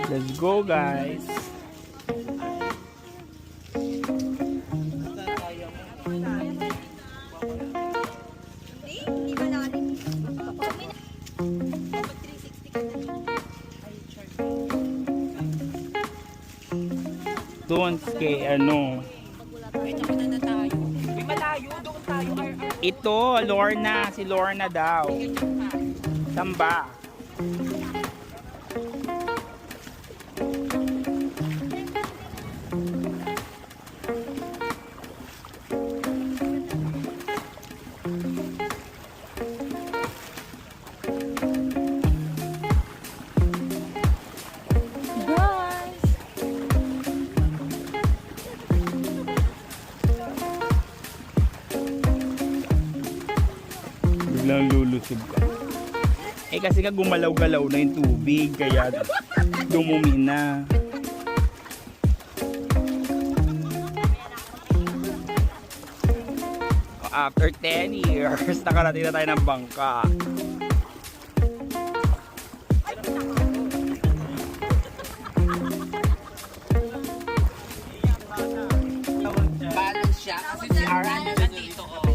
Let's go, guys. Hindi ba natin? Doon kay ano. Ay, naman na tayo. May malayo, doon tayo. Ito, Lorna. Si Lorna daw. Samba. Biglang lulusog ka. Eh kasi nga gumalaw-galaw na yung tubig kaya dumumi na. After 10 years, nakarating na tayo ng bangka. Balance siya kasi si Aran nandito.